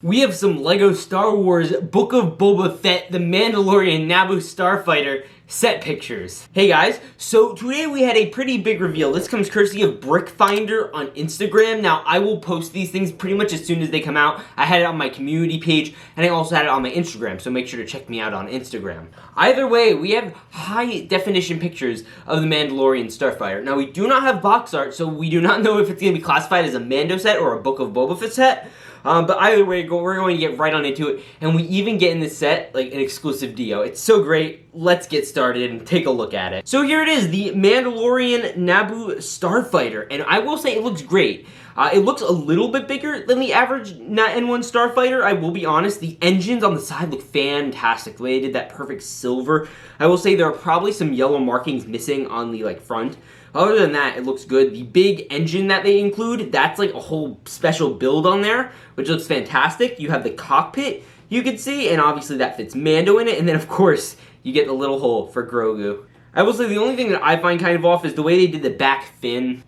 We have some LEGO Star Wars Book of Boba Fett, The Mandalorian, Naboo Starfighter set pictures. Hey guys, so today we had a pretty big reveal. This comes courtesy of Brick Finder on Instagram. Now, I will post these things pretty much as soon as they come out. I had it on my community page, and I also had it on my Instagram, so make sure to check me out on Instagram. Either way, we have high definition pictures of the Mandalorian Starfighter. Now, we do not have box art, so we do not know if it's going to be classified as a Mando set or a Book of Boba Fett set. But either way, we're going to get right on into it, and we even get in this set, like, an exclusive Dio. It's so great. Let's get started and take a look at it. So here it is, the Mandalorian Naboo Starfighter, and I will say it looks great. It looks a little bit bigger than the average N1 Starfighter, I will be honest. The engines on the side look fantastic, the way they did that perfect silver. I will say there are probably some yellow markings missing on the, like, front. Other than that, it looks good. The big engine that they include, that's like a whole special build on there, which looks fantastic. You have the cockpit, you can see, and obviously that fits Mando in it, and then of course, you get the little hole for Grogu. I will say the only thing that I find kind of off is the way they did the back fin.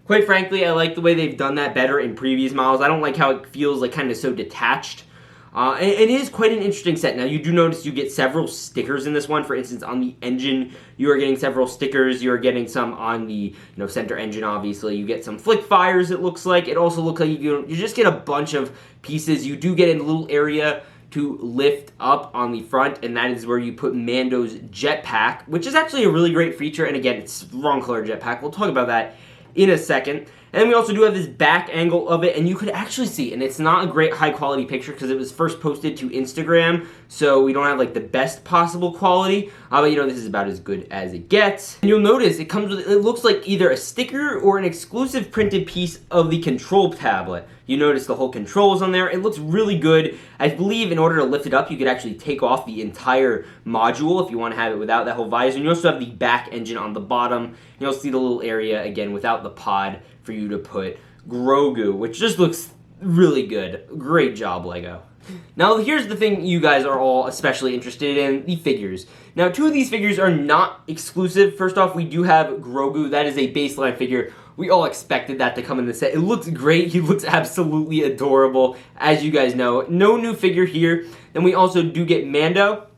Quite frankly, I like the way they've done that better in previous models. I don't like how it feels like kind of so detached. And it is quite an interesting set. Now, you do notice you get several stickers in this one. For instance, on the engine, you are getting several stickers. You are getting some on the center engine, obviously. You get some flick fires, it looks like. It also looks like you just get a bunch of pieces. You do get a little area to lift up on the front, and that is where you put Mando's jetpack, which is actually a really great feature. And again, it's the wrong color jetpack. We'll talk about that in a second. And then we also do have this back angle of it, and you could actually see, and it's not a great high quality picture because it was first posted to Instagram, so we don't have like the best possible quality, but this is about as good as it gets. And you'll notice it comes with, it looks like either a sticker or an exclusive printed piece of the control tablet. You notice the whole controls on there. It looks really good. I believe in order to lift it up, you could actually take off the entire module if you want to have it without that whole visor. And you also have the back engine on the bottom. You'll see the little area, again, without the pod for you to put Grogu, which just looks really good. Great job, LEGO. Now, here's the thing you guys are all especially interested in, the figures. Now, two of these figures are not exclusive. First off, we do have Grogu. That is a baseline figure. We all expected that to come in the set. It looks great. He looks absolutely adorable, as you guys know. No new figure here. Then we also do get Mando.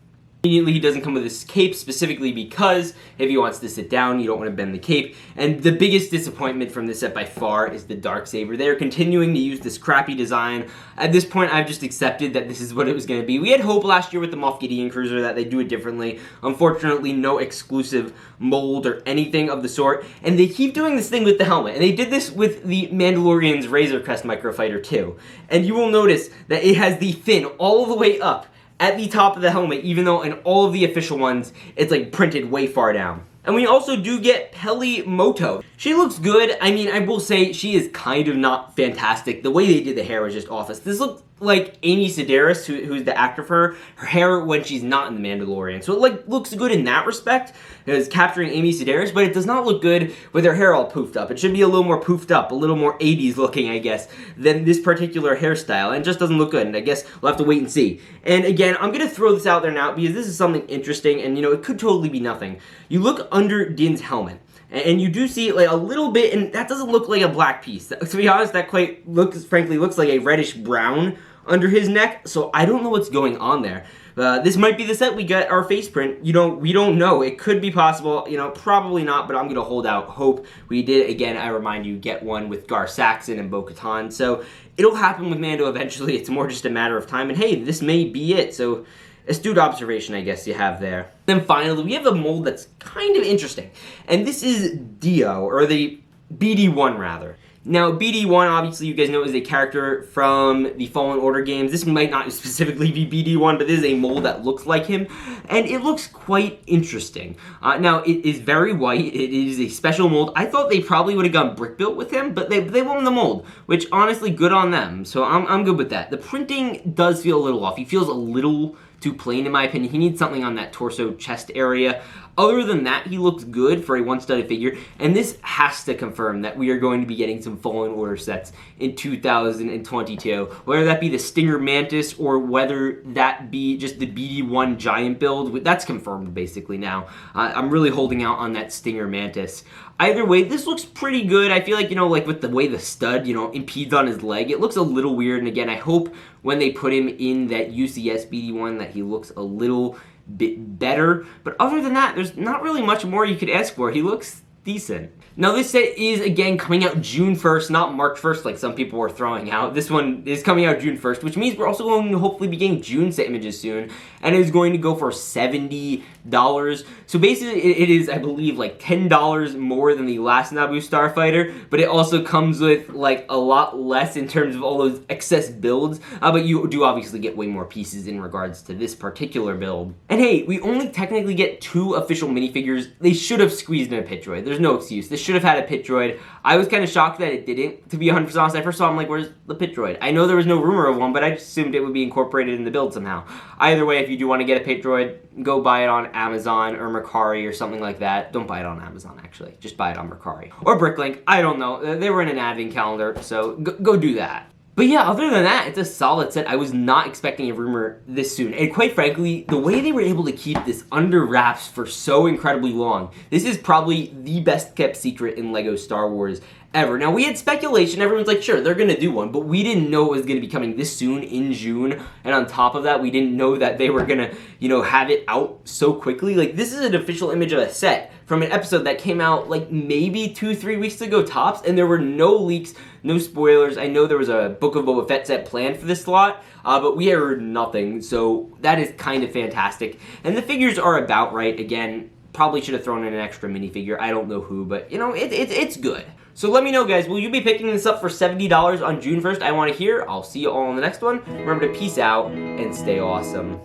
Immediately, he doesn't come with his cape, specifically because if he wants to sit down, you don't want to bend the cape. And the biggest disappointment from this set by far is the Darksaber. They are continuing to use this crappy design. At this point, I've just accepted that this is what it was going to be. We had hope last year with the Moff Gideon Cruiser that they do it differently. Unfortunately, no exclusive mold or anything of the sort. And they keep doing this thing with the helmet. And they did this with the Mandalorian's Razor Crest Microfighter too. And you will notice that it has the fin all the way up at the top of the helmet, even though in all of the official ones, it's like printed way far down. And we also do get Peli Moto. She looks good. I mean, I will say she is kind of not fantastic. The way they did the hair was just awful. This looks like Amy Sedaris, who's the actor for her hair when she's not in The Mandalorian. So it looks good in that respect, as capturing Amy Sedaris, but it does not look good with her hair all poofed up. It should be a little more poofed up, a little more 80s looking, I guess, than this particular hairstyle, and it just doesn't look good, and I guess we'll have to wait and see. And again, I'm going to throw this out there now because this is something interesting, and it could totally be nothing. You look under Din's helmet, and you do see like a little bit, and that doesn't look like a black piece. To be honest, that frankly looks like a reddish brown under his neck, so I don't know what's going on there. This might be the set we get our face print. We don't know. It could be possible. Probably not, but I'm going to hold out hope. We did, again, I remind you, get one with Gar Saxon and Bo-Katan, so it'll happen with Mando eventually. It's more just a matter of time, and hey, this may be it, so astute observation, I guess, you have there. Then finally, we have a mold that's kind of interesting, and this is Dio, or the BD-1, rather. Now, BD-1, obviously, you guys know, is a character from the Fallen Order games. This might not specifically be BD-1, but this is a mold that looks like him, and it looks quite interesting. Now, it is very white. It is a special mold. I thought they probably would have gone brick built with him, but they went with the mold, which, honestly, good on them. So I'm good with that. The printing does feel a little off. He feels a little too plain, in my opinion. He needs something on that torso chest area. Other than that, he looks good for a one-studded figure, and this has to confirm that we are going to be getting some Fallen Order sets in 2022, whether that be the Stinger Mantis or whether that be just the BD-1 Giant build. That's confirmed, basically, now. I'm really holding out on that Stinger Mantis. Either way, this looks pretty good. I feel like, you know, like with the way the stud, you know, impedes on his leg, it looks a little weird. And again, I hope when they put him in that UCS BD1 that he looks a little bit better. But other than that, there's not really much more you could ask for. He looks decent. Now this set is, again, coming out June 1st, not March 1st like some people were throwing out. This one is coming out June 1st, which means we're also going to hopefully be getting June set images soon, and it is going to go for $70. So basically, it is, I believe, like $10 more than the last Naboo Starfighter, but it also comes with, like, a lot less in terms of all those excess builds, but you do obviously get way more pieces in regards to this particular build. And hey, we only technically get 2 official minifigures. They should have squeezed in a pit droid. There's no excuse. This should have had a pit droid. I was kind of shocked that it didn't, to be 100% honest. I first saw him like, where's the pit droid? I know there was no rumor of one, but I just assumed it would be incorporated in the build somehow. Either way, if you do want to get a pit droid, go buy it on Amazon or Mercari or something like that. Don't buy it on Amazon, actually. Just buy it on Mercari. Or Bricklink. I don't know. They were in an advent calendar, so go do that. But yeah, other than that, it's a solid set. I was not expecting a rumor this soon. And quite frankly, the way they were able to keep this under wraps for so incredibly long, this is probably the best kept secret in LEGO Star Wars ever. Now, we had speculation. Everyone's like, sure, they're going to do one. But we didn't know it was going to be coming this soon in June. And on top of that, we didn't know that they were going to, you know, have it out so quickly. Like, this is an official image of a set from an episode that came out like maybe 2-3 weeks ago tops, and there were no leaks, no spoilers. I know there was a Book of Boba Fett set planned for this slot, but we heard nothing, so that is kind of fantastic. And the figures are about right. Again, probably should have thrown in an extra minifigure. I don't know who, but you know, it's good. So let me know, guys, will you be picking this up for $70 on June 1st? I want to hear. I'll see you all in the next one. Remember to peace out and stay awesome.